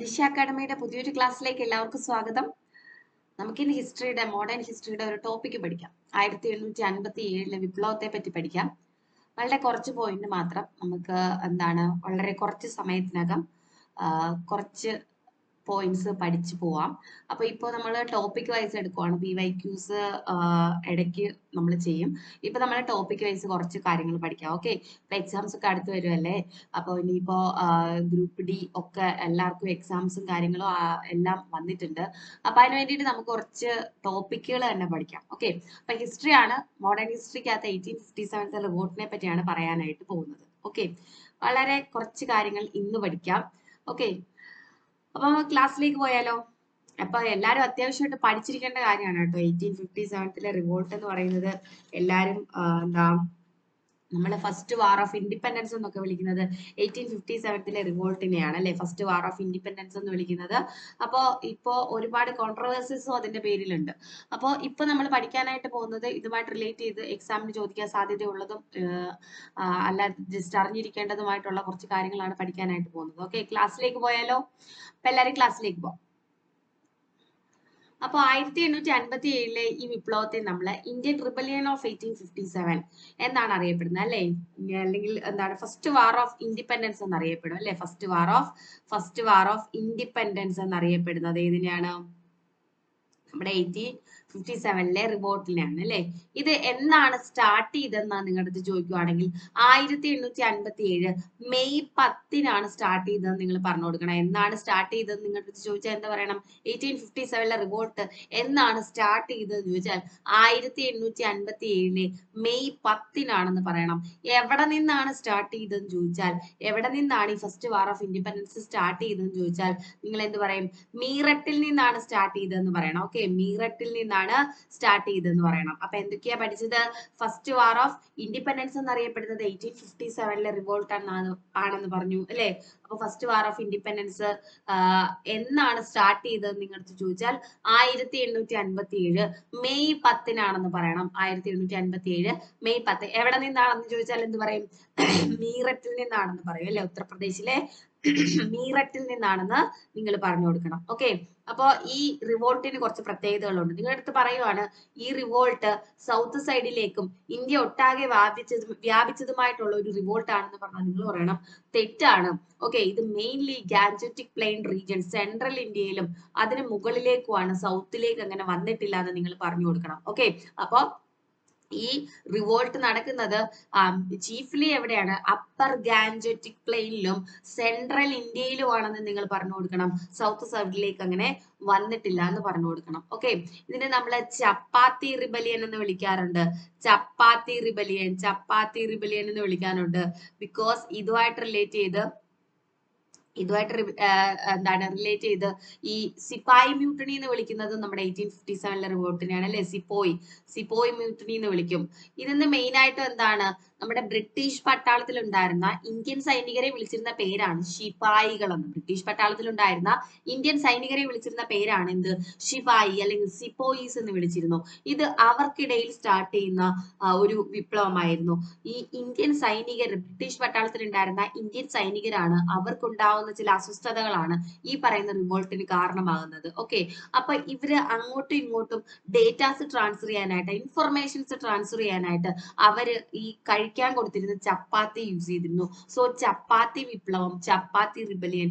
ദിശ അക്കാഡമിയുടെ പുതിയൊരു ക്ലാസ്സിലേക്ക് എല്ലാവർക്കും സ്വാഗതം. നമുക്കിന്ന് മോഡേൺ ഹിസ്റ്ററിയുടെ ഒരു ടോപ്പിക്ക് പഠിക്കാം. 1757 വിപ്ലവത്തെ പറ്റി പഠിക്കാം. വളരെ കുറച്ച് പോയിന്റ് മാത്രം നമുക്ക് വളരെ കുറച്ച് സമയത്തിനകം കുറച്ച് പോയിന്റ്സ് പഠിച്ചു പോവാം. അപ്പൊ ഇപ്പോൾ നമ്മൾ ടോപ്പിക് വൈസ് എടുക്കുവാണ്. PYQs ഇടയ്ക്ക് നമ്മൾ ചെയ്യും. ഇപ്പൊ നമ്മൾ ടോപ്പിക് വൈസ് കുറച്ച് കാര്യങ്ങൾ പഠിക്കാം. ഓക്കെ, ഇപ്പൊ എക്സാംസ് ഒക്കെ അടുത്ത് വരുമല്ലേ. അപ്പോൾ ഇനിയിപ്പോ ഗ്രൂപ്പ് ഡി ഒക്കെ എല്ലാവർക്കും എക്സാംസും കാര്യങ്ങളും എല്ലാം വന്നിട്ടുണ്ട്. അപ്പൊ അതിന് വേണ്ടിയിട്ട് നമുക്ക് കുറച്ച് ടോപ്പിക്കുകൾ തന്നെ പഠിക്കാം. ഓക്കെ, അപ്പൊ ഹിസ്റ്ററി ആണ്. മോഡേൺ ഹിസ്റ്ററിക്കകത്ത് 1857 റിവോൾട്ടിനെ പറ്റിയാണ് പറയാനായിട്ട് പോകുന്നത്. ഓക്കെ, വളരെ കുറച്ച് കാര്യങ്ങൾ ഇന്ന് പഠിക്കാം. ഓക്കെ, അപ്പൊ ക്ലാസ്സിലേക്ക് പോയാലോ? അപ്പൊ എല്ലാരും അത്യാവശ്യമായിട്ട് പഠിച്ചിരിക്കേണ്ട കാര്യമാണ് കേട്ടോ. 1857 റിവോൾട്ട് എന്ന് പറയുന്നത് എല്ലാരും നമ്മളെ ഫസ്റ്റ് വാർ ഓഫ് ഇൻഡിപെൻഡൻസ് എന്നൊക്കെ വിളിക്കുന്നത് 1857 റിവോൾട്ടിനെയാണ് അല്ലെ, ഫസ്റ്റ് വാർ ഓഫ് ഇൻഡിപെൻഡൻസ് എന്ന് വിളിക്കുന്നത്. അപ്പോ ഇപ്പോ ഒരുപാട് കോൺട്രവേഴ്സീസും അതിന്റെ പേരിലുണ്ട്. അപ്പോൾ ഇപ്പൊ നമ്മൾ പഠിക്കാനായിട്ട് പോകുന്നത് ഇതുമായിട്ട് റിലേറ്റ് ചെയ്ത് എക്സാമിന് ചോദിക്കാൻ സാധ്യതയുള്ളതും അല്ലാതെ ജസ്റ്റ് അറിഞ്ഞിരിക്കേണ്ടതുമായിട്ടുള്ള കുറച്ച് കാര്യങ്ങളാണ് പഠിക്കാനായിട്ട് പോകുന്നത്. ഓക്കെ, ക്ലാസ്സിലേക്ക് പോയാലോ? അപ്പൊ എല്ലാവരും ക്ലാസ്സിലേക്ക് പോകാം. അപ്പൊ 1857 ഈ വിപ്ലവത്തെ നമ്മൾ ഇന്ത്യൻ റിബലിയൻ ഓഫ് 1857 എന്നാണ് അറിയപ്പെടുന്നത് അല്ലെ, അല്ലെങ്കിൽ ഫസ്റ്റ് വാർ ഓഫ് ഇൻഡിപെൻഡൻസ് എന്നറിയപ്പെടും അല്ലെ. ഫസ്റ്റ് വാർ ഓഫ് ഇൻഡിപെൻഡൻസ് എന്നറിയപ്പെടുന്നത് ഏതിനെയാണ്? നമ്മുടെ 1857 റിവോൾട്ടിനെയാണ് അല്ലെ. ഇത് എന്നാണ് സ്റ്റാർട്ട് ചെയ്തതെന്ന് നിങ്ങളുടെ അടുത്ത് ചോദിക്കുവാണെങ്കിൽ 1857 മെയ് 10 സ്റ്റാർട്ട് ചെയ്തതെന്ന് നിങ്ങൾ പറഞ്ഞു കൊടുക്കണം. എന്നാണ് സ്റ്റാർട്ട് ചെയ്തതെന്ന് നിങ്ങളുടെ അടുത്ത് ചോദിച്ചാൽ എന്താ പറയണം? 1857 റിവോൾട്ട് എന്നാണ് സ്റ്റാർട്ട് ചെയ്തതെന്ന് ചോദിച്ചാൽ 1857 മെയ് 10 പറയണം. എവിടെ നിന്നാണ് സ്റ്റാർട്ട് ചെയ്തതെന്ന് ചോദിച്ചാൽ, എവിടെ നിന്നാണ് ഈ first war of independence start ചെയ്തതെന്ന് ചോദിച്ചാൽ നിങ്ങൾ എന്ത് പറയും? മീററ്റിൽ നിന്നാണ് സ്റ്റാർട്ട് ചെയ്തതെന്ന് പറയണം. ഓക്കെ, മീററ്റിൽ നിന്നാണ് സ്റ്റാർട്ട് ചെയ്തതെന്ന് പറയണം. അപ്പൊ എന്തൊക്കെയാ പഠിച്ചത്? ഫസ്റ്റ് വാർ ഓഫ് ഇൻഡിപെൻഡൻസ് എന്നറിയപ്പെടുന്നത് 1857 റിവോൾട്ട് ആണെന്ന് പറഞ്ഞു അല്ലെ. അപ്പൊ ഫസ്റ്റ് വാർ ഓഫ് ഇൻഡിപെൻഡൻസ് എന്നാണ് സ്റ്റാർട്ട് ചെയ്തത് നിങ്ങൾക്ക് ചോദിച്ചാൽ 1857 മെയ് 10 പറയണം. 1857 മെയ് 10. എവിടെ നിന്നാണെന്ന് ചോദിച്ചാൽ എന്ത് പറയും? മീററ്റിൽ നിന്നാണെന്ന് പറയും അല്ലെ. ഉത്തർപ്രദേശിലെ മീററ്റിൽ നിന്നാണെന്ന് നിങ്ങൾ പറഞ്ഞു കൊടുക്കണം. ഓക്കെ, അപ്പോ ഈ റിവോൾട്ടിന് കുറച്ച് പ്രത്യേകതകളുണ്ട്. നിങ്ങളുടെ അടുത്ത് പറയുവാണ് ഈ റിവോൾട്ട് സൗത്ത് സൈഡിലേക്കും ഇന്ത്യ ഒട്ടാകെ വ്യാപിച്ചതുമായിട്ടുള്ള ഒരു റിവോൾട്ട് ആണെന്ന് പറഞ്ഞാൽ നിങ്ങൾ പറയണം തെറ്റാണ്. ഓക്കെ, ഇത് mainly Gangetic plain region central ഇന്ത്യയിലും അതിന് മുകളിലേക്കുമാണ്, സൗത്തിലേക്ക് അങ്ങനെ വന്നിട്ടില്ല എന്ന് നിങ്ങൾ പറഞ്ഞു കൊടുക്കണം. ഓക്കെ, അപ്പോ ഈ റിവോൾട്ട് നടക്കുന്നത് ചീഫ്ലി എവിടെയാണ്? അപ്പർ ഗാൻജറ്റിക് പ്ലെയിനിലും സെൻട്രൽ ഇന്ത്യയിലുമാണെന്ന് നിങ്ങൾ പറഞ്ഞു കൊടുക്കണം. സൗത്ത് സൈഡിലേക്ക് അങ്ങനെ വന്നിട്ടില്ല എന്ന് പറഞ്ഞു കൊടുക്കണം. ഓക്കെ, ഇതിനെ നമ്മൾ ചപ്പാത്തി റിബലിയൻ എന്ന് വിളിക്കാറുണ്ട്. ചപ്പാത്തി റിബലിയൻ എന്ന് വിളിക്കാറുണ്ട്. ബിക്കോസ് ഇതുമായിട്ട് റിലേറ്റ് ചെയ്ത് റിലേറ്റ് ചെയ്ത് ഈ സിപ്പായി മ്യൂട്ടണി എന്ന് വിളിക്കുന്നത് നമ്മുടെ 1857 റിവോൾട്ടിനെയാണ് അല്ലെ. സിപ്പോയ് മ്യൂട്ടണി എന്ന് വിളിക്കും. ഇതിന്ന് മെയിൻ ആയിട്ട് എന്താണ്? നമ്മുടെ ബ്രിട്ടീഷ് പട്ടാളത്തിൽ ഉണ്ടായിരുന്ന ഇന്ത്യൻ സൈനികരെ വിളിച്ചിരുന്ന പേരാണ് ശിപായികൾ എന്ന്. ബ്രിട്ടീഷ് പട്ടാളത്തിൽ ഉണ്ടായിരുന്ന ഇന്ത്യൻ സൈനികരെ വിളിച്ചിരുന്ന പേരാണ് എന്ത്? ശിപായി അല്ലെങ്കിൽ സിപ്പോയിസ് എന്ന് വിളിച്ചിരുന്നു. ഇത് അവർക്കിടയിൽ സ്റ്റാർട്ട് ചെയ്യുന്ന ഒരു വിപ്ലവമായിരുന്നു. ഈ ഇന്ത്യൻ സൈനികർ, ബ്രിട്ടീഷ് പട്ടാളത്തിൽ ഉണ്ടായിരുന്ന ഇന്ത്യൻ സൈനികരാണ്, അവർക്കുണ്ടാവുന്ന ചില അസ്വസ്ഥതകളാണ് ഈ പറയുന്ന റിവോൾട്ടിന് കാരണമാകുന്നത്. ഓക്കെ, അപ്പൊ ഇവര് അങ്ങോട്ടും ഇങ്ങോട്ടും ഡേറ്റാസ് ട്രാൻസ്ഫർ ചെയ്യാനായിട്ട്, ഇൻഫർമേഷൻസ് ട്രാൻസ്ഫർ ചെയ്യാനായിട്ട് അവര് ഈ കഴിക്കാൻ കൊടുത്തിരുന്ന ചപ്പാത്തി യൂസ് ചെയ്തിരുന്നു. സോ ചപ്പാത്തി വിപ്ലവം, ചപ്പാത്തി റിബലിയൻ,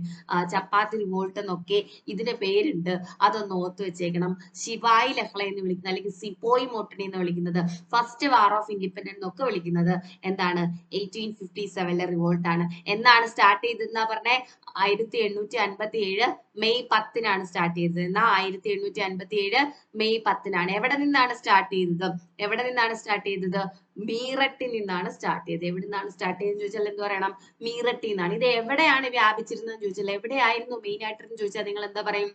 ചപ്പാത്തി റിവോൾട്ട് എന്നൊക്കെ ഇതിന്റെ പേരുണ്ട്. അതൊന്ന് ഓർത്ത് വെച്ചേക്കണം. ശിപായി ലഹള എന്ന് വിളിക്കുന്നത് അല്ലെങ്കിൽ സിപ്പോയി മോട്ടണി എന്ന് വിളിക്കുന്നത്, ഫസ്റ്റ് വാർ ഓഫ് ഇൻഡിപെൻഡൻസ് എന്നൊക്കെ വിളിക്കുന്നത് എന്താണ്? 1857 റിവോൾട്ട് ആണ്. എന്നാണ് സ്റ്റാർട്ട് ചെയ്തതെന്നാ പറഞ്ഞേ? 1857 മെയ് 10 സ്റ്റാർട്ട് ചെയ്തത്. എന്നാ 1857 മെയ് 10 എവിടെ നിന്നാണ് സ്റ്റാർട്ട് ചെയ്തത്? മീററ്റിൽ നിന്നാണ് സ്റ്റാർട്ട് ചെയ്തത്. എവിടെ നിന്നാണ് സ്റ്റാർട്ട് ചെയ്തതെന്ന് ചോദിച്ചാൽ എന്ത് പറയണം? മീററ്റിൽ നിന്നാണ്. ഇത് എവിടെയാണ് വ്യാപിച്ചിരുന്നതെന്ന് ചോദിച്ചാൽ, എവിടെയായിരുന്നു മെയിൻ ആയിട്ടെന്ന് ചോദിച്ചാൽ നിങ്ങൾ എന്താ പറയും?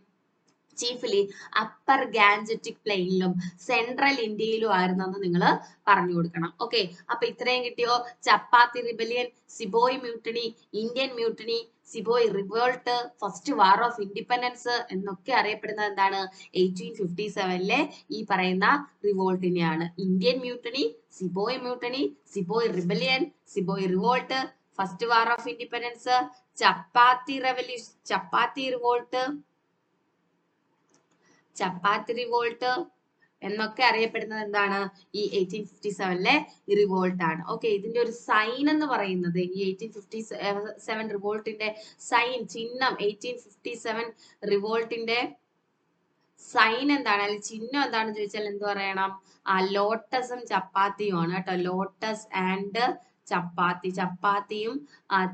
ചീഫ്ലി അപ്പർ ഗാൻജറ്റിക് പ്ലെയിനിലും സെൻട്രൽ ഇന്ത്യയിലും ആയിരുന്നെന്ന് നിങ്ങൾ പറഞ്ഞു കൊടുക്കണം. ഓക്കെ, അപ്പൊ ഇത്രയും കിട്ടിയോ? Chapati rebellion, sepoy mutiny, Indian mutiny, sepoy revolt, first war of independence എന്നൊക്കെ അറിയപ്പെടുന്നത് എന്താണ്? 1857 ഈ പറയുന്ന റിവോൾട്ടിനെയാണ്. Indian mutiny, sepoy rebellion, sepoy revolt, first war of independence, chapati revolt എന്നൊക്കെ അറിയപ്പെടുന്നത് എന്താണ്? ഈ 1857 റിവോൾട്ട് ആണ്. ഓക്കെ, ഇതിന്റെ ഒരു സൈൻ എന്ന് പറയുന്നത് ഈ 1857 റിവോൾട്ടിന്റെ സൈൻ, ചിഹ്നം, 1857 റിവോൾട്ടിന്റെ സൈൻ എന്താണ്, അല്ലെങ്കിൽ ചിഹ്നം എന്താണെന്ന് ചോദിച്ചാൽ എന്ത് പറയണം? ലോട്ടസും ചപ്പാത്തിയും ആണ് കേട്ടോ. ലോട്ടസ് ആൻഡ് ചപ്പാത്തി, ചപ്പാത്തിയും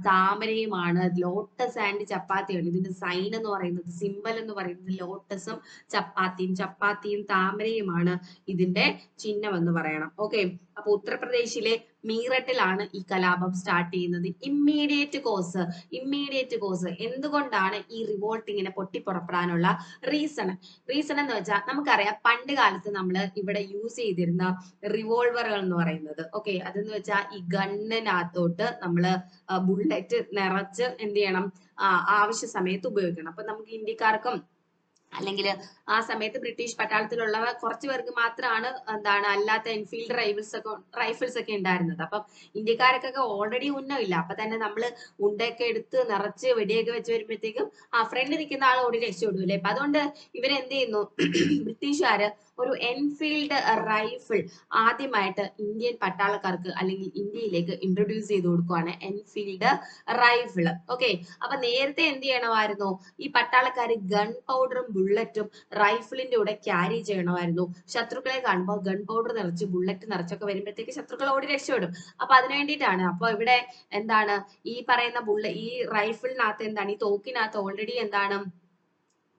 താമരയുമാണ്. ലോട്ടസ് ആൻഡ് ചപ്പാത്തിയാണ് ഇതിന്റെ സൈൻ എന്ന് പറയുന്നത്, സിമ്പൽ എന്ന് പറയുന്നത് ലോട്ടസും ചപ്പാത്തിയും താമരയുമാണ് ഇതിന്റെ ചിഹ്നം എന്ന് പറയണം. ഓക്കെ, അപ്പൊ ഉത്തർപ്രദേശിലെ മീററ്റിലാണ് ഈ കലാപം സ്റ്റാർട്ട് ചെയ്യുന്നത്. ഇമ്മീഡിയറ്റ് കോസ് എന്തുകൊണ്ടാണ് ഈ റിവോൾട്ട് ഇങ്ങനെ പൊട്ടിപ്പുറപ്പെടാനുള്ള റീസൺ എന്ന് വെച്ചാൽ നമുക്കറിയാം, പണ്ട് കാലത്ത് നമ്മൾ ഇവിടെ യൂസ് ചെയ്തിരുന്ന റിവോൾവറുകൾ എന്ന് പറയുന്നത്, ഓക്കെ, അതെന്ന് വെച്ചാൽ ഈ ഗണ്ണിനകത്തോട്ട് നമ്മള് ബുള്ളറ്റ് നിറച്ച് എന്ത് ചെയ്യണം, ആവശ്യ സമയത്ത് ഉപയോഗിക്കണം. അപ്പൊ നമുക്ക് ഇന്ത്യക്കാർക്കും അല്ലെങ്കിൽ ആ സമയത്ത് ബ്രിട്ടീഷ് പട്ടാളത്തിലുള്ള കുറച്ചു പേർക്ക് മാത്രമാണ് എന്താണ് അല്ലാത്ത എൻഫീൽഡ് റൈഫിൾസ് ഒക്കെ ഉണ്ടായിരുന്നത്. അപ്പം ഇന്ത്യക്കാർക്കൊക്കെ ഓൾറെഡി ഉന്നമില്ല. അപ്പൊ തന്നെ നമ്മള് ഉണ്ടയൊക്കെ എടുത്ത് നിറച്ച് വെടിയൊക്കെ വെച്ച് വരുമ്പോഴത്തേക്കും ആ ഫ്രണ്ട് നിൽക്കുന്ന ആൾ ഓടി രക്ഷപ്പെടുമല്ലേ. അപ്പൊ അതുകൊണ്ട് ഇവരെന്ത് ചെയ്യുന്നു, ബ്രിട്ടീഷുകാര് ഒരു എൻഫീൽഡ് റൈഫിൾ ആദ്യമായിട്ട് ഇന്ത്യൻ പട്ടാളക്കാർക്ക് അല്ലെങ്കിൽ ഇന്ത്യയിലേക്ക് ഇൻട്രൊഡ്യൂസ് ചെയ്ത് കൊടുക്കുവാണ്, എൻഫീൽഡ് റൈഫിൾ. ഓക്കെ, അപ്പൊ നേരത്തെ എന്ത് ചെയ്യണമായിരുന്നു, ഈ പട്ടാളക്കാര് ഗൺ പൗഡറും ബുള്ളറ്റും റൈഫിളിന്റെ കൂടെ ക്യാരി ചെയ്യണമായിരുന്നു. ശത്രുക്കളെ കാണുമ്പോൾ ഗൺ പൗഡർ നിറച്ച് ബുള്ളറ്റ് നിറച്ചൊക്കെ വരുമ്പോഴത്തേക്ക് ശത്രുക്കൾ ഓടി രക്ഷപ്പെടും. അപ്പൊ അതിനു വേണ്ടിയിട്ടാണ്. അപ്പൊ ഇവിടെ എന്താണ് ഈ പറയുന്ന ഈ റൈഫിളിനകത്ത് എന്താണ്, ഈ തോക്കിനകത്ത് ഓൾറെഡി എന്താണ്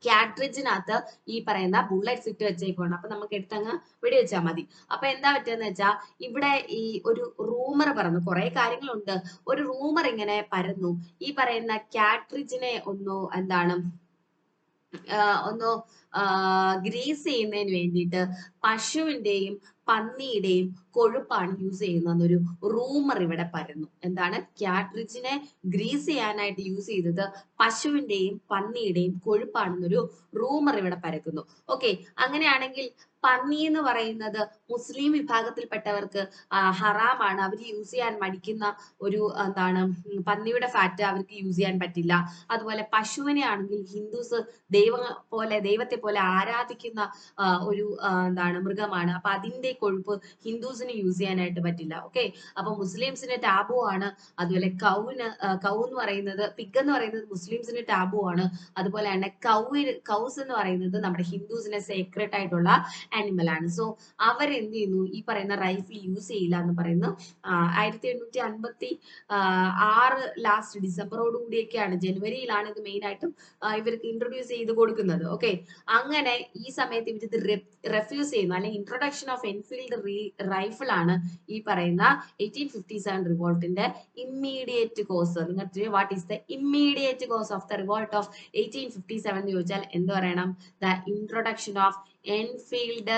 കാട്രിഡ്ജിനകത്ത് ഈ പറയുന്ന ബുള്ളറ്റ്സ് ഇട്ട് വെച്ചേക്കുവാണ്. അപ്പൊ നമുക്ക് എടുത്തങ്ങ് വെടിവെച്ചാൽ മതി. അപ്പൊ എന്താ പറ്റുമെന്ന് വെച്ചാൽ ഇവിടെ ഈ ഒരു റൂമർ പറന്നു, കുറെ കാര്യങ്ങളുണ്ട്. ഒരു റൂമർ ഇങ്ങനെ പരന്നു, ഈ പറയുന്ന കാട്രിഡ്ജിനെ ഒന്ന് ഗ്രീസ് ചെയ്യുന്നതിന് വേണ്ടിയിട്ട് പശുവിന്റെയും പന്നിയുടെയും കൊഴുപ്പാണ് യൂസ് ചെയ്യുന്നതെന്നൊരു റൂമർ ഇവിടെ പരന്നു. എന്താണ്, കാട്രിഡ്ജിനെ ഗ്രീസ് ചെയ്യാനായിട്ട് യൂസ് ചെയ്തത് പശുവിന്റെയും പന്നിയുടെയും കൊഴുപ്പാണെന്നൊരു റൂമർ ഇവിടെ പരക്കുന്നു. ഓക്കെ, അങ്ങനെയാണെങ്കിൽ പന്നി എന്ന് പറയുന്നത് മുസ്ലിം വിഭാഗത്തിൽപ്പെട്ടവർക്ക് ഹറാമാണ്. അവർ യൂസ് ചെയ്യാൻ മടിക്കുന്ന ഒരു എന്താണ്, പന്നിയുടെ ഫാറ്റ് അവർക്ക് യൂസ് ചെയ്യാൻ പറ്റില്ല. അതുപോലെ പശുവിനെ ആണെങ്കിൽ ഹിന്ദുസ് ദൈവത്തെ പോലെ ആരാധിക്കുന്ന ഒരു എന്താണ് മൃഗമാണ്. അപ്പൊ അതിന്റെ കൊഴുപ്പ് ഹിന്ദുസിന് യൂസ് ചെയ്യാനായിട്ട് പറ്റില്ല. ഓക്കെ, അപ്പൊ മുസ്ലിംസിന് ടാബു ആണ്. അതുപോലെ കൗ എന്ന് പറയുന്നത്, പിഗ് എന്ന് പറയുന്നത് മുസ്ലിംസിന് ടാബു ആണ്. അതുപോലെ തന്നെ കൗസ് എന്ന് പറയുന്നത് നമ്മുടെ ഹിന്ദുസിനെ സേക്രഡ് ആയിട്ടുള്ള ആനിമൽ ആണ്. സോ അവരെന്ത് ചെയ്യുന്നു, ഈ പറയുന്ന റൈഫിൾ യൂസ് ചെയ്യില്ല എന്ന് പറയുന്നു. 1856 ലാസ്റ്റ് ഡിസംബറോട് കൂടിയൊക്കെയാണ്, ജനുവരിയിലാണ് ഇത് മെയിൻ ആയിട്ടും ഇവർക്ക് ഇൻട്രൊഡ്യൂസ് ചെയ്ത് കൊടുക്കുന്നത്. ഓക്കെ, അങ്ങനെ ഈ സമയത്ത് ഇവർ ഇത് റെഫ്യൂസ് ചെയ്യുന്നു, അല്ലെങ്കിൽ ഇൻട്രൊഡക്ഷൻ ഓഫ് എൻഫീൽഡ് റൈഫിൾ ആണ് ഈ പറയുന്ന 1857 റിവോൾട്ടിന്റെ ഇമ്മീഡിയറ്റ് കോസ്. നിങ്ങൾക്ക് what is the immediate cause of the revolt of 1857 എന്ന് ചോദിച്ചാൽ എന്ത് പറയണം? The introduction of Enfield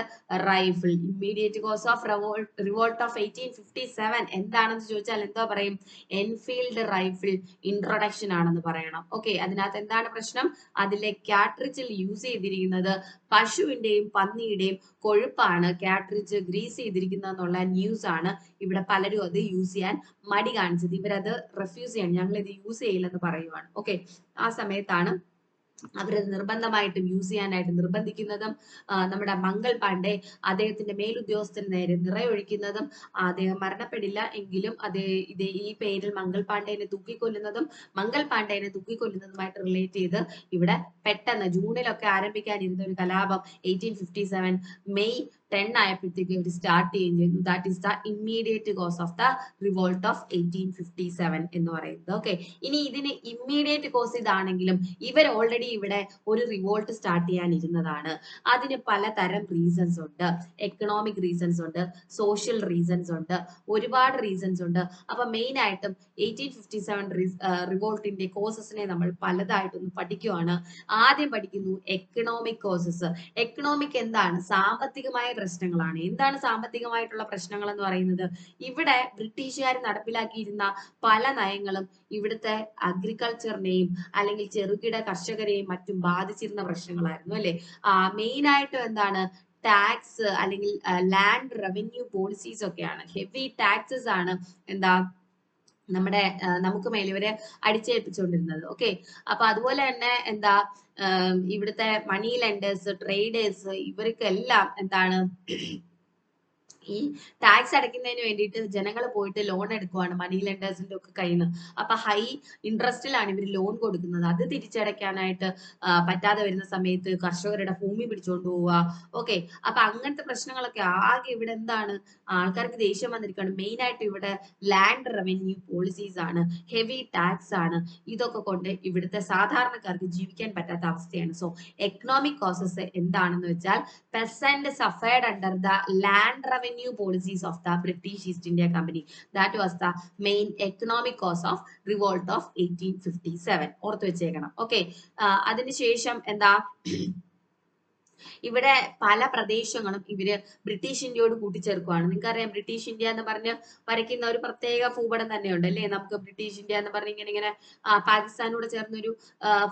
rifle. Immediate cause of revolt of 1857 എന്താണെന്ന് ചോദിച്ചാൽ എന്തോ പറയും? എൻഫീൽഡ് റൈഫിൾ ഇൻട്രൊഡക്ഷൻ ആണെന്ന് പറയണം. ഓക്കെ, അതിനകത്ത് എന്താണ് പ്രശ്നം? അതിലെ കാട്രിഡ്ജിൽ യൂസ് ചെയ്തിരിക്കുന്നത് പശുവിന്റെയും പന്നിയുടെയും കൊഴുപ്പാണ്, കാട്രിഡ്ജ് ഗ്രീസ് ചെയ്തിരിക്കുന്നതെന്നുള്ള ന്യൂസ് ആണ് ഇവിടെ പലരും അത് യൂസ് ചെയ്യാൻ മടി കാണിച്ചത്. ഇവരത് റെഫ്യൂസ് ചെയ്യണം, ഞങ്ങൾ ഇത് യൂസ് ചെയ്യില്ലെന്ന് പറയുവാണ്. ഓക്കെ, ആ സമയത്താണ് അവരത് നിർബന്ധമായിട്ടും യൂസ് ചെയ്യാനായിട്ട് നിർബന്ധിക്കുന്നതും നമ്മുടെ മംഗൾ പാണ്ഡെ അദ്ദേഹത്തിന്റെ മേലുദ്യോഗസ്ഥന് നേരെ നിറയൊഴിക്കുന്നതും, അദ്ദേഹം മരണപ്പെടില്ല എങ്കിലും ഈ പേരിൽ മംഗൾ പാണ്ഡേനെ തൂക്കിക്കൊല്ലുന്നതുമായിട്ട് റിലേറ്റ് ചെയ്ത് ഇവിടെ പെട്ടെന്ന് ജൂണിലൊക്കെ ആരംഭിക്കാനിരുന്ന ഒരു കലാപം 1857 മെയ് 10 ആയപ്പോഴത്തേക്ക് ഇവർ സ്റ്റാർട്ട് ചെയ്യുകയും ചെയ്തു. That is the immediate cause of the revolt of 1857 എന്ന് പറയുന്നത്. ഓക്കെ, ഇനി ഇതിന് ഇമ്മീഡിയറ്റ് കോസ് ഇതാണെങ്കിലും ഇവർ ഓൾറെഡി ഇവിടെ ഒരു റിവോൾട്ട് സ്റ്റാർട്ട് ചെയ്യാനിരുന്നതാണ്. അതിന് പലതരം റീസൺസ് ഉണ്ട്. എക്കണോമിക് റീസൺസ് ഉണ്ട്, സോഷ്യൽ റീസൺസ് ഉണ്ട്, ഒരുപാട് റീസൺസ് ഉണ്ട്. അപ്പൊ മെയിൻ ആയിട്ടും 1857 റിവോൾട്ടിന്റെ കോസസിനെ നമ്മൾ പലതായിട്ടൊന്ന് പഠിക്കുവാണ്. ആദ്യം പഠിക്കുന്നു എക്കണോമിക് കോസസ്. എക്കണോമിക് എന്താണ്? സാമ്പത്തികമായ പ്രശ്നങ്ങളാണ്. എന്താണ് സാമ്പത്തികമായിട്ടുള്ള പ്രശ്നങ്ങൾ എന്ന് പറയുന്നത്? ഇവിടെ ബ്രിട്ടീഷുകാർ നടപ്പിലാക്കിയിരുന്ന പല നയങ്ങളും ഇവിടുത്തെ അഗ്രികൾച്ചറിനെയും അല്ലെങ്കിൽ ചെറുകിട കർഷകരെയും മറ്റും ബാധിച്ചിരുന്ന പ്രശ്നങ്ങളായിരുന്നു അല്ലെ. മെയിൻ ആയിട്ടും എന്താണ്? ടാക്സ് അല്ലെങ്കിൽ ലാൻഡ് റവന്യൂ പോളിസീസ് ഒക്കെയാണ്. ഹെവി ടാക്സസ് ആണ് എന്താ നമ്മുടെ നമുക്ക് മേലെ ഇവരെ അടിച്ചേൽപ്പിച്ചുകൊണ്ടിരുന്നത്. ഓക്കെ, അപ്പൊ അതുപോലെ തന്നെ എന്താ ഇവിടുത്തെ മണി ലെൻഡേഴ്സ്, ട്രേഡേഴ്സ്, ഇവർക്കെല്ലാം എന്താണ് ഈ ടാക്സ് അടയ്ക്കുന്നതിന് വേണ്ടിയിട്ട് ജനങ്ങൾ പോയിട്ട് ലോൺ എടുക്കുവാണ് മണി ലെൻഡേഴ്സിന്റെ ഒക്കെ കയ്യിൽ നിന്ന്. അപ്പൊ ഹൈ ഇൻട്രസ്റ്റിലാണ് ഇവർ ലോൺ കൊടുക്കുന്നത്. അത് തിരിച്ചടയ്ക്കാനായിട്ട് പറ്റാതെ വരുന്ന സമയത്ത് കർഷകരുടെ ഭൂമി പിടിച്ചുകൊണ്ട് പോവുക. ഓക്കെ, അപ്പൊ അങ്ങനത്തെ പ്രശ്നങ്ങളൊക്കെ ആകെ ഇവിടെ എന്താണ് ആൾക്കാർക്ക് ദേഷ്യം വന്നിരിക്കുകയാണ്. മെയിൻ ആയിട്ട് ഇവിടെ ലാൻഡ് റവന്യൂ പോളിസീസ് ആണ്, ഹെവി ടാക്സ് ആണ്. ഇതൊക്കെ കൊണ്ട് ഇവിടുത്തെ സാധാരണക്കാർക്ക് ജീവിക്കാൻ പറ്റാത്ത അവസ്ഥയാണ്. സോ എക്കണോമിക് കോസസ് എന്താണെന്ന് വെച്ചാൽ peasant suffered under the land revenue policies of the British East India Company. That was the main economic cause of revolt of 1857. ഓർത്ത് വെച്ചേക്കണം. ഓക്കെ, അതിനുശേഷം എന്താ ഇവിടെ പല പ്രദേശങ്ങളും ഇവര് ബ്രിട്ടീഷ് ഇന്ത്യയോട് കൂട്ടിച്ചേർക്കുവാണ്. നിങ്ങൾക്കറിയാം ബ്രിട്ടീഷ് ഇന്ത്യ എന്ന് പറഞ്ഞ് വരയ്ക്കുന്ന ഒരു പ്രത്യേക ഭൂപടം തന്നെയുണ്ട് അല്ലേ? നമുക്ക് ബ്രിട്ടീഷ് ഇന്ത്യ എന്ന് പറഞ്ഞ് ഇങ്ങനെ പാകിസ്ഥാനോട് ചേർന്നൊരു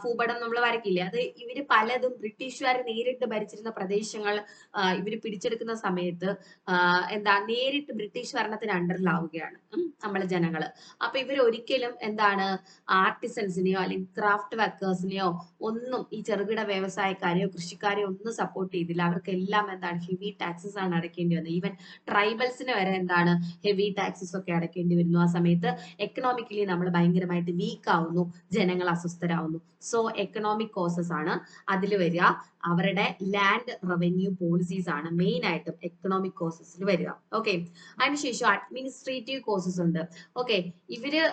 ഭൂപടം നമ്മൾ വരയ്ക്കില്ലേ? അത് ഇവര് പലതും ബ്രിട്ടീഷുകാർ നേരിട്ട് ഭരിച്ചിരുന്ന പ്രദേശങ്ങൾ ഇവര് പിടിച്ചെടുക്കുന്ന സമയത്ത് എന്താ നേരിട്ട് ബ്രിട്ടീഷ് ഭരണത്തിന് അണ്ടറിലാവുകയാണ് നമ്മളെ ജനങ്ങള്. അപ്പൊ ഇവർ ഒരിക്കലും എന്താണ് ആർട്ടിസൻസിനെയോ അല്ലെങ്കിൽ ക്രാഫ്റ്റ് വർക്കേഴ്സിനെയോ ഒന്നും ഈ ചെറുകിട വ്യവസായക്കാരെയോ കൃഷിക്കാരെയോ ഒന്നും സപ്പോർട്ട് ചെയ്തില്ല. അവർക്കെല്ലാം എന്താണ് ഹെവി ടാക്സസ് ആണ് അടയ്ക്കേണ്ടി വന്നത്. ഈവൻ ട്രൈബൽസിന് വരെ എന്താണ് ഹെവി ടാക്സസ് ഒക്കെ അടയ്ക്കേണ്ടി വരുന്നു. ആ സമയത്ത് എക്കണോമിക്കലി നമ്മൾ ഭയങ്കരമായിട്ട് വീക്ക് ആവുന്നു, ജനങ്ങൾ അസ്വസ്ഥരാകുന്നു. സോ എക്കണോമിക് കോസസ് ആണ് അതിൽ വരിക. അവരുടെ ലാൻഡ് റവന്യൂ പോളിസീസ് ആണ് മെയിൻ ആയിട്ടും എക്കണോമിക് കോസസിൽ വരിക. ഓക്കെ, അതിനുശേഷം അഡ്മിനിസ്ട്രേറ്റീവ് കോസസ് ഉണ്ട്. ഓക്കെ, ഇവര്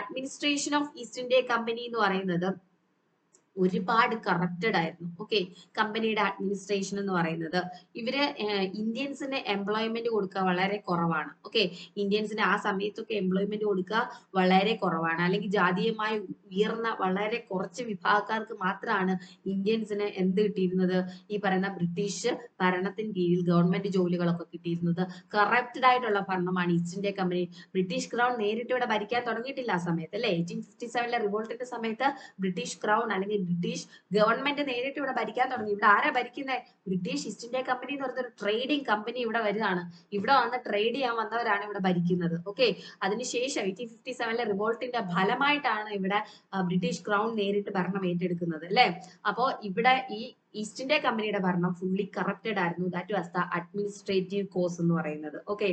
administration of east India company എന്ന് പറയുന്നത് ഒരുപാട് കറപ്റ്റഡ് ആയിരുന്നു. ഓക്കെ, കമ്പനിയുടെ അഡ്മിനിസ്ട്രേഷൻ എന്ന് പറയുന്നത് ഇവര് ഇന്ത്യൻസിന് എംപ്ലോയ്മെന്റ് കൊടുക്കുക വളരെ കുറവാണ്. ഓക്കെ, ഇന്ത്യൻസിന് ആ സമയത്തൊക്കെ എംപ്ലോയ്മെന്റ് കൊടുക്കുക വളരെ കുറവാണ്. അല്ലെങ്കിൽ ജാതീയമായി ഉയർന്ന വളരെ കുറച്ച് വിഭാഗക്കാർക്ക് മാത്രമാണ് ഇന്ത്യൻസിന് എന്ത് കിട്ടിയിരുന്നത്, ഈ പറയുന്ന ബ്രിട്ടീഷ് ഭരണത്തിന് കീഴിൽ ഗവൺമെന്റ് ജോലികളൊക്കെ കിട്ടിയിരുന്നത്. കറപ്റ്റഡ് ആയിട്ടുള്ള ഭരണമാണ് east India company. British crown നേരിട്ട് ഇവിടെ ഭരിക്കാൻ തുടങ്ങിയിട്ടില്ല ആ സമയത്ത് അല്ലെ. 1857 റിവോൾട്ടിന്റെ സമയത്ത് ബ്രിട്ടീഷ് ക്രൗൺ അല്ലെങ്കിൽ ബ്രിട്ടീഷ് ഗവൺമെന്റ് നേരിട്ട് ഇവിടെ ഭരിക്കാൻ തുടങ്ങി. ഇവിടെ ആരാ ഭരിക്കുന്നത്? ബ്രിട്ടീഷ് ഈസ്റ്റ് ഇന്ത്യ കമ്പനി എന്ന് പറയുന്ന ഒരു ട്രേഡിംഗ് കമ്പനി ഇവിടെ വരുന്നതാണ്. ഇവിടെ വന്ന് ട്രേഡ് ചെയ്യാൻ വന്നവരാണ് ഇവിടെ ഭരിക്കുന്നത്. ഓക്കെ, അതിനുശേഷം 1857 റിവോൾട്ടിന്റെ ഫലമായിട്ടാണ് ഇവിടെ ബ്രിട്ടീഷ് ക്രൗൺ നേരിട്ട് ഭരണം ഏറ്റെടുക്കുന്നത് അല്ലെ. അപ്പോ ഇവിടെ ഈ ഈസ്റ്റ് ഇന്ത്യ കമ്പനിയുടെ ഭരണം ഫുള്ളി കറപ്റ്റഡ് ആയിരുന്നു. That was the administrative cause എന്ന് പറയുന്നത്. ഓക്കെ,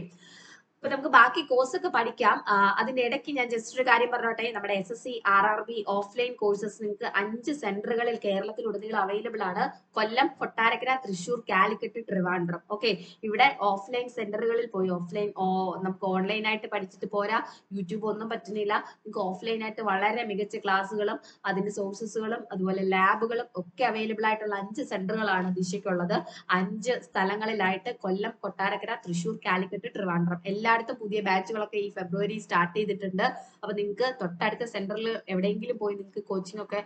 അപ്പൊ നമുക്ക് ബാക്കി കോഴ്സ് ഒക്കെ പഠിക്കാം. അതിന്റെ ഇടയ്ക്ക് ഞാൻ ജസ്റ്റ് ഒരു കാര്യം പറഞ്ഞോട്ടെ. നമ്മുടെ SSC RRB ഓഫ്ലൈൻ കോഴ്സസ് നിങ്ങൾക്ക് 5 സെന്ററുകളിൽ കേരളത്തിലുടനീളം അവൈലബിൾ ആണ്. കൊല്ലം, കൊട്ടാരക്കര, തൃശൂർ, കാലിക്കറ്റ്, ട്രിവാൻഡ്രം. ഓക്കെ, ഇവിടെ ഓഫ്ലൈൻ സെന്ററുകളിൽ പോയി ഓഫ്ലൈൻ നമുക്ക് ഓൺലൈൻ ആയിട്ട് പഠിച്ചിട്ട് പോരാ, യൂട്യൂബ് ഒന്നും പറ്റുന്നില്ല. നിങ്ങൾക്ക് ഓഫ്ലൈൻ ആയിട്ട് വളരെ മികച്ച ക്ലാസ്സുകളും അതിന്റെ സോഴ്സസുകളും അതുപോലെ ലാബുകളും ഒക്കെ അവൈലബിൾ ആയിട്ടുള്ള 5 സെന്ററുകളാണ് ദിശയ്ക്കുള്ളത്. 5 സ്ഥലങ്ങളിലായിട്ട് കൊല്ലം, കൊട്ടാരക്കര, തൃശൂർ, കാലിക്കറ്റ്, ട്രിവാൻഡ്രം എല്ലായിടത്തും പുതിയ ബാച്ചുകളൊക്കെ ഈ ഫെബ്രുവരി സ്റ്റാർട്ട് ചെയ്തിട്ടുണ്ട്. അപ്പൊ നിങ്ങൾക്ക് തൊട്ടടുത്ത സെന്ററിൽ എവിടെയെങ്കിലും പോയി നിങ്ങൾക്ക് കോച്ചിങ് ഒക്കെ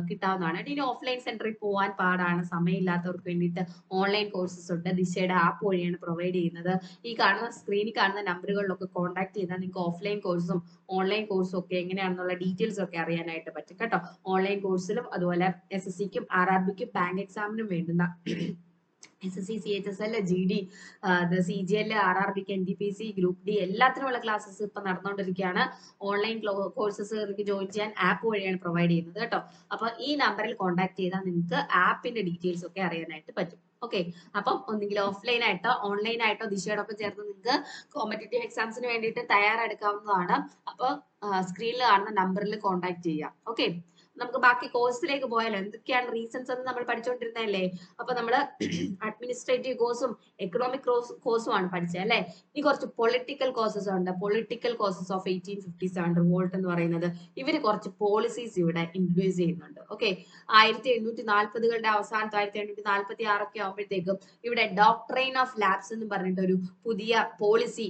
കിട്ടാവുന്നതാണ്. ഇനി ഓഫ്ലൈൻ സെന്ററിൽ പോകാൻ പാടാണ്, സമയമില്ലാത്തവർക്ക് വേണ്ടിയിട്ട് ഓൺലൈൻ കോഴ്സസ് ഉണ്ട്. ദിശയുടെ ആപ്പ് വഴിയാണ് പ്രൊവൈഡ് ചെയ്യുന്നത്. ഈ കാണുന്ന സ്ക്രീനിൽ കാണുന്ന നമ്പറുകളിലൊക്കെ കോൺടാക്ട് ചെയ്താൽ നിങ്ങൾക്ക് ഓഫ്ലൈൻ കോഴ്സും ഓൺലൈൻ കോഴ്സും ഒക്കെ എങ്ങനെയാണെന്നുള്ള ഡീറ്റെയിൽസ് ഒക്കെ അറിയാനായിട്ട് പറ്റും കേട്ടോ. ഓൺലൈൻ കോഴ്സിലും അതുപോലെ SSCക്കും RRBക്കും ബാങ്ക് എക്സാമിനും വേണ്ടുന്ന SSC, CHSL, GD, CGL, RRBക്ക്, NTPC, ഗ്രൂപ്പ് ഡി എല്ലാത്തിനുമുള്ള ക്ലാസ്സസ് ഇപ്പൊ നടന്നുകൊണ്ടിരിക്കുകയാണ്. ഓൺലൈൻ കോഴ്സസ് നിങ്ങൾക്ക് ജോയിൻ ചെയ്യാൻ ആപ്പ് വഴിയാണ് പ്രൊവൈഡ് ചെയ്യുന്നത് കേട്ടോ. അപ്പൊ ഈ നമ്പറിൽ കോൺടാക്ട് ചെയ്താൽ നിങ്ങൾക്ക് ആപ്പിന്റെ ഡീറ്റെയിൽസ് ഒക്കെ അറിയാനായിട്ട് പറ്റും. ഓക്കെ, അപ്പം ഒന്നുകിൽ ഓഫ്ലൈൻ ആയിട്ടോ ഓൺലൈൻ ആയിട്ടോ ദിശയോടൊപ്പം ചേർന്ന് നിങ്ങൾക്ക് കോമ്പറ്റേറ്റീവ് എക്സാംസിന് വേണ്ടിയിട്ട് തയ്യാറെടുക്കാവുന്നതാണ്. അപ്പോൾ സ്ക്രീനിൽ കാണുന്ന നമ്പറിൽ കോൺടാക്ട് ചെയ്യാം. ഓക്കെ, നമുക്ക് ബാക്കി കോഴ്സിലേക്ക് പോയാലോ. എന്തൊക്കെയാണ് റീസൺസ് എന്ന് നമ്മൾ പഠിച്ചുകൊണ്ടിരുന്നതല്ലേ. അപ്പൊ നമ്മള് അഡ്മിനിസ്ട്രേറ്റീവ് കോഴ്സും എക്കണോമിക് കോഴ്സും ആണ് പഠിച്ചത് അല്ലെ. ഇനി കുറച്ച് പൊളിറ്റിക്കൽ കോഴ്സസ് ഉണ്ട്. പൊളിറ്റിക്കൽ കോഴ്സസ് ഓഫ് 1857 റിവോൾട്ട് എന്ന് പറയുന്നത് ഇവര് കുറച്ച് പോളിസീസ് ഇവിടെ ഇൻട്രൊഡ്യൂസ് ചെയ്യുന്നുണ്ട്. ഓക്കെ, 1840കളുടെ അവസാനത്ത് 1846 ഒക്കെ ആകുമ്പോഴത്തേക്കും ഇവിടെ ഡോക്ട്രൈൻ ഓഫ് ലാബ്സ് എന്ന് പറഞ്ഞിട്ട് ഒരു പുതിയ പോളിസി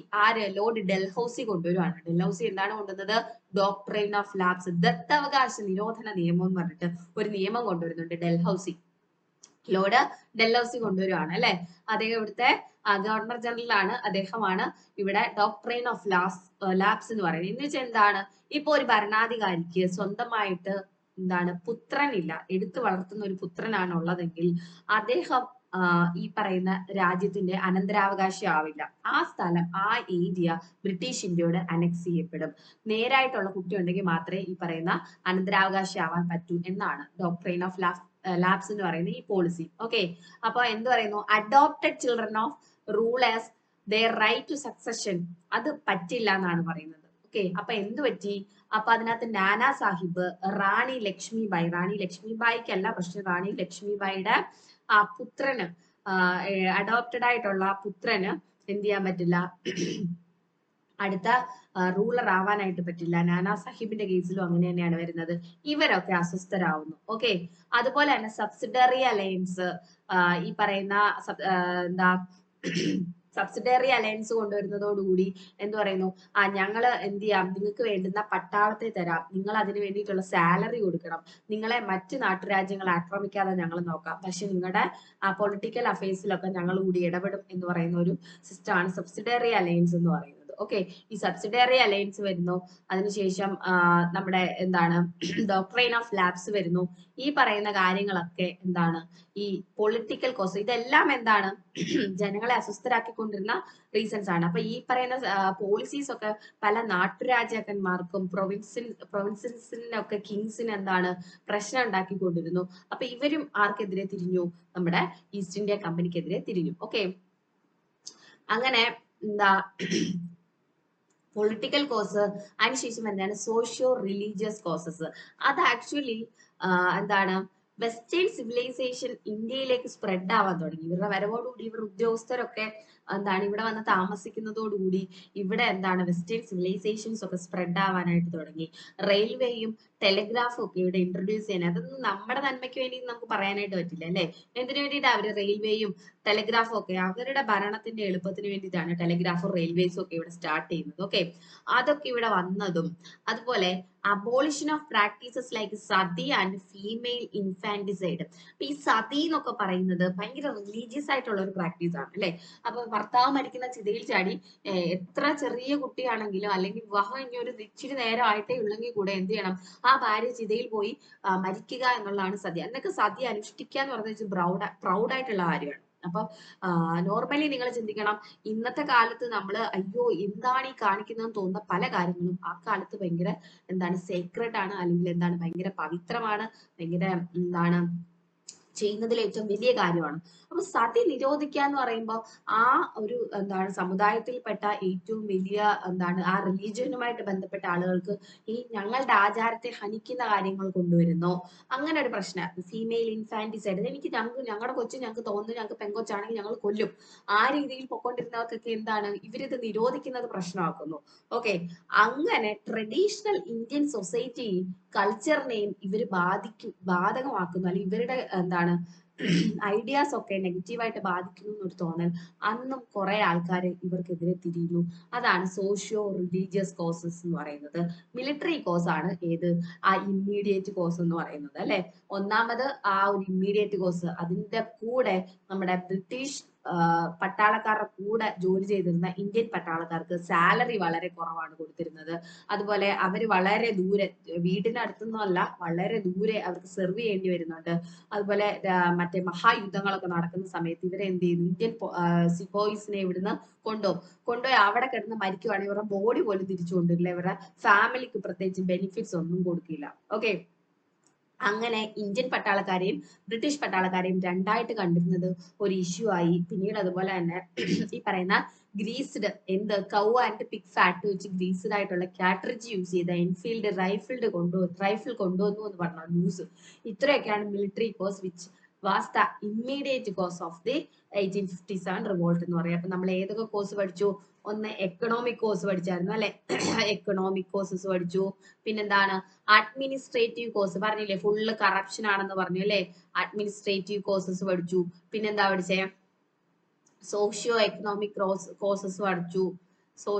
ലോർഡ് ഡൽഹൌസി കൊണ്ടുവരുവാണ്. ഡൽഹൌസി എന്താണ് കൊണ്ടുവന്നത്? ഡോക്ട്രൈൻ ഓഫ് ലാബ്സ്, ദത്തവകാശ നിരോധന നിയമം എന്ന് പറഞ്ഞിട്ട് ഒരു നിയമം കൊണ്ടുവരുന്നുണ്ട് ഡൽഹൌസി. ലോർഡ് ഡൽഹൌസി കൊണ്ടുവരുവാണ് അല്ലെ. അദ്ദേഹം ഇവിടുത്തെ ഗവർണർ ജനറൽ ആണ്. അദ്ദേഹമാണ് ഇവിടെ ഡോക്ട്രൈൻ ഓഫ് ലാബ്സ് എന്ന് പറയുന്നത്. എന്ന് വെച്ചാൽ എന്താണ്? ഇപ്പൊ ഒരു ഭരണാധികാരിക്ക് സ്വന്തമായിട്ട് എന്താണ് പുത്രനില്ല, എടുത്തു വളർത്തുന്ന ഒരു പുത്രനാണ് ഉള്ളതെങ്കിൽ അദ്ദേഹം ഈ പറയുന്ന രാജ്യത്തിന്റെ അനന്തരാവകാശി ആവില്ല. ആ സ്ഥലം, ആ ഏരിയ ബ്രിട്ടീഷ് ഇന്ത്യയോട് അനക്സ് ചെയ്യപ്പെടും. നേരായിട്ടുള്ള കുട്ടി ഉണ്ടെങ്കിൽ മാത്രമേ ഈ പറയുന്ന അനന്തരാവകാശി ആവാൻ പറ്റൂ എന്നാണ് ഡോക്ട്രൈൻ ഓഫ് ലാപ്സ് എന്ന് പറയുന്ന ഈ പോളിസി. ഓക്കെ, അപ്പൊ എന്ത് പറയുന്നു? Adopted children of rule as their right to succession, അത് പറ്റില്ല എന്നാണ് പറയുന്നത്. ഓക്കെ, അപ്പൊ എന്ത് പറ്റി? അപ്പൊ അതിനകത്ത് നാനാ സാഹിബ്, റാണി ലക്ഷ്മിബായിക്കല്ല പക്ഷെ റാണി ലക്ഷ്മിബായിയുടെ ആ പുത്രന്, അഡോപ്റ്റഡ് ആയിട്ടുള്ള പുത്രന് എന്ത് ചെയ്യാൻ പറ്റില്ല, അടുത്ത റൂളർ ആവാനായിട്ട് പറ്റില്ല. നാനാ സാഹിബിന്റെ കേസിലും അങ്ങനെ തന്നെയാണ് വരുന്നത്. ഇവരൊക്കെ അസ്വസ്ഥരാകുന്നു. ഓക്കെ, അതുപോലെ തന്നെ സബ്സിഡറി അലയൻസ്, ഈ പറയുന്ന എന്താ സബ്സിഡറി അലയൻസ് കൊണ്ടുവരുന്നതോടുകൂടി എന്ത് പറയുന്നു? ഞങ്ങള് എന്ത് ചെയ്യാം, നിങ്ങൾക്ക് വേണ്ടുന്ന പട്ടാളത്തെ തരാം, നിങ്ങൾ അതിന് വേണ്ടിയിട്ടുള്ള സാലറി കൊടുക്കണം, നിങ്ങളെ മറ്റ് നാട്ടുരാജ്യങ്ങൾ ആക്രമിക്കാതെ ഞങ്ങൾ നോക്കാം, പക്ഷെ നിങ്ങളുടെ പൊളിറ്റിക്കൽ അഫയേഴ്സിലൊക്കെ ഞങ്ങൾ കൂടി ഇടപെടും എന്ന് പറയുന്ന ഒരു സിസ്റ്റമാണ് സബ്സിഡറി അലയൻസ് എന്ന് പറയുന്നത്. ഓക്കെ, ഈ സബ്സിഡറി അലയൻസ് വരുന്നു. അതിനുശേഷം നമ്മുടെ എന്താണ് ഡോക്ട്രൈൻ ഓഫ് ലാപ്സ് വരുന്നു. ഈ പറയുന്ന കാര്യങ്ങളൊക്കെ എന്താണ്? ഈ പൊളിറ്റിക്കൽ കോസ്, ഇതെല്ലാം എന്താണ്? ജനങ്ങളെ അസ്വസ്ഥരാക്കിക്കൊണ്ടിരുന്ന റീസൺസ് ആണ്. അപ്പൊ ഈ പറയുന്ന പോളിസീസ് ഒക്കെ പല നാട്ടുരാജാക്കന്മാർക്കും പ്രൊവിൻസിനൊക്കെ കിങ്സിന് എന്താണ് പ്രശ്നം ഉണ്ടാക്കിക്കൊണ്ടിരുന്നു. അപ്പൊ ഇവരും ആർക്കെതിരെ തിരിഞ്ഞു? നമ്മുടെ ഈസ്റ്റ് ഇന്ത്യ കമ്പനിക്കെതിരെ തിരിഞ്ഞു. ഓക്കെ, അങ്ങനെ എന്താ പൊളിറ്റിക്കൽ കോസ്, അതിനുശേഷം എന്താണ് സോഷ്യോ റിലീജിയസ് കോസസ്. അത് ആക്ച്വലി എന്താണ് വെസ്റ്റേൺ സിവിലൈസേഷൻ ഇന്ത്യയിലേക്ക് സ്പ്രെഡ് ആവാൻ തുടങ്ങി. ഇവരുടെ വരവോടുകൂടി ഇവരുടെ ഉദ്യോഗസ്ഥരൊക്കെ എന്താണ് ഇവിടെ വന്ന് താമസിക്കുന്നതോടുകൂടി ഇവിടെ എന്താണ് വെസ്റ്റേൺ സിവിലൈസേഷൻസ് ഒക്കെ സ്പ്രെഡ് ആവാനായിട്ട് തുടങ്ങി. റെയിൽവേയും ടെലിഗ്രാഫും ഒക്കെ ഇവിടെ ഇൻട്രൊഡ്യൂസ് ചെയ്യാൻ, അതൊന്നും നമ്മുടെ നന്മയ്ക്ക് വേണ്ടി നമുക്ക് പറയാനായിട്ട് പറ്റില്ല അല്ലെ. എന്തിനു വേണ്ടിയിട്ട് അവര് റെയിൽവേയും ടെലിഗ്രാഫും ഒക്കെ അവരുടെ ഭരണത്തിന്റെ എളുപ്പത്തിന് വേണ്ടിയിട്ടാണ് ടെലിഗ്രാഫും റെയിൽവേസും ഒക്കെ ഇവിടെ സ്റ്റാർട്ട് ചെയ്യുന്നത്. ഓക്കെ, അതൊക്കെ ഇവിടെ വന്നതും, അതുപോലെ abolition of practices like sati and female infanticide. ഈ സതി എന്നൊക്കെ പറയുന്നത് ഭയങ്കര റിലീജിയസ് ആയിട്ടുള്ള ഒരു പ്രാക്ടീസ് ആണ് അല്ലെ. അപ്പൊ ഭർത്താവ് മരിക്കുന്ന ചിതയിൽ ചാടി എത്ര ചെറിയ കുട്ടിയാണെങ്കിലും അല്ലെങ്കിൽ വിവാഹം ഇനി ഒരു ഇച്ചിരി നേരം ആയിട്ടേ ഉള്ളെങ്കിൽ കൂടെ എന്ത് ചെയ്യണം? ആ ഭാര്യ ചിതയിൽ പോയി മരിക്കുക എന്നുള്ളതാണ് സതി. എന്നൊക്കെ സതി അനുഷ്ഠിക്കുക എന്ന് പറഞ്ഞാൽ പ്രൗഡായിട്ടുള്ള കാര്യമാണ്. അപ്പൊ നോർമലി നിങ്ങൾ ചിന്തിക്കണം, ഇന്നത്തെ കാലത്ത് നമ്മൾ അയ്യോ എന്താണ് ഈ കാണിക്കുന്നതെന്ന് തോന്നുന്ന പല കാര്യങ്ങളും ആ കാലത്ത് ഭയങ്കര എന്താണ് സേക്രഡ് ആണ്, അല്ലെങ്കിൽ എന്താണ് ഭയങ്കര പവിത്രമാണ്, ഭയങ്കര എന്താണ് ചെയ്യുന്നതിൽ ഏറ്റവും വലിയ കാര്യമാണ്. അപ്പൊ സതി നിരോധിക്കുക എന്ന് പറയുമ്പോൾ ആ ഒരു എന്താണ് സമുദായത്തിൽപ്പെട്ട ഏറ്റവും വലിയ എന്താണ് ആ റിലീജിയനുമായിട്ട് ബന്ധപ്പെട്ട ആളുകൾക്ക് ഈ ഞങ്ങളുടെ ആചാരത്തെ ഹനിക്കുന്ന കാര്യങ്ങൾ കൊണ്ടുവരുന്നോ, അങ്ങനെ ഒരു പ്രശ്നം. ഫീമെയിൽ ഇൻഫാന്റിസൈഡ്, ഞങ്ങളുടെ കൊച്ചു ഞങ്ങൾക്ക് തോന്നുന്നു ഞങ്ങൾക്ക് പെങ്കൊച്ചാണെങ്കിൽ ഞങ്ങൾ കൊല്ലും, ആ രീതിയിൽ പൊക്കൊണ്ടിരുന്നവർക്കൊക്കെ എന്താണ് ഇവരിത് നിരോധിക്കുന്നത് പ്രശ്നമാക്കുന്നു. ഓക്കെ, അങ്ങനെ ട്രഡീഷണൽ ഇന്ത്യൻ സൊസൈറ്റി കൾച്ചറിനെയും ഇവർ ബാധകമാക്കുന്നു, അല്ലെങ്കിൽ ഇവരുടെ എന്താണ് ഐഡിയാസ് ഒക്കെ നെഗറ്റീവായിട്ട് ബാധിക്കുന്നു എന്നൊരു തോന്നൽ അന്നും കുറെ ആൾക്കാർ ഇവർക്കെതിരെ തിരിയുന്നു. അതാണ് സോഷ്യോ റിലീജിയസ് കോസസ് എന്ന് പറയുന്നത്. മിലിറ്ററി കോസ് ആണ് ഏത്? ആ ഇമ്മീഡിയറ്റ് കോസ് എന്ന് പറയുന്നത് അല്ലെ. ഒന്നാമത് ആ ഒരു ഇമ്മീഡിയറ്റ് കോസ്, അതിന്റെ കൂടെ നമ്മുടെ ബ്രിട്ടീഷ് പട്ടാളക്കാരുടെ കൂടെ ജോലി ചെയ്തിരുന്ന ഇന്ത്യൻ പട്ടാളക്കാർക്ക് സാലറി വളരെ കുറവാണ് കൊടുത്തിരുന്നത്. അതുപോലെ അവർ വളരെ ദൂരെ, വീടിനടുത്തൊന്നുമല്ല, വളരെ ദൂരെ അവർക്ക് സെർവ് ചെയ്യേണ്ടി വരുന്നുണ്ട്. അതുപോലെ മറ്റേ മഹായുദ്ധങ്ങളൊക്കെ നടക്കുന്ന സമയത്ത് ഇവരെ എന്ത് ചെയ്യുന്നു? ഇന്ത്യൻ സിപ്പോയ്സിനെ ഇവിടുന്ന് കൊണ്ടുപോയി അവിടെ കിടന്ന് മരിക്കുവാണെങ്കിൽ ഇവരുടെ ബോഡി പോലും തിരിച്ചു കൊണ്ടിരില്ല, ഇവരുടെ ഫാമിലിക്ക് പ്രത്യേകിച്ച് ബെനിഫിറ്റ്സ് ഒന്നും കൊടുക്കില്ല. ഓക്കെ, അങ്ങനെ ഇന്ത്യൻ പട്ടാളക്കാരെയും ബ്രിട്ടീഷ് പട്ടാളക്കാരെയും രണ്ടായിട്ട് കണ്ടിരുന്നത് ഒരു ഇഷ്യൂ ആയി. പിന്നീട് അതുപോലെ തന്നെ ഈ പറയുന്ന greased cow and pig fat വെച്ച് ഗ്രീസ്ഡ് ആയിട്ടുള്ള കാട്രിഡ്ജ് യൂസ് ചെയ്ത എൻഫീൽഡ് റൈഫിൾ കൊണ്ടുവന്നു എന്ന് പറഞ്ഞ ന്യൂസ്. ഇത്രയൊക്കെയാണ് military cause which was the immediate cause of the 1857 revolt എന്ന് പറയാം. അപ്പൊ നമ്മൾ ഏതൊക്കെ കോഴ്സ് പഠിച്ചു? ഒന്ന് എക്കണോമിക് കോഴ്സ് പഠിച്ചായിരുന്നു അല്ലെ. എക്കണോമിക് കോഴ്സസ് പഠിച്ചു. പിന്നെന്താണ്? അഡ്മിനിസ്ട്രേറ്റീവ് കോഴ്സ് പറഞ്ഞില്ലേ, ഫുള്ള് കറപ്ഷൻ ആണെന്ന് പറഞ്ഞു അല്ലെ. അഡ്മിനിസ്ട്രേറ്റീവ് കോഴ്സസ് പഠിച്ചു. പിന്നെന്താ പഠിച്ചേ? സോഷ്യോ എക്കണോമിക് കോഴ്സസ്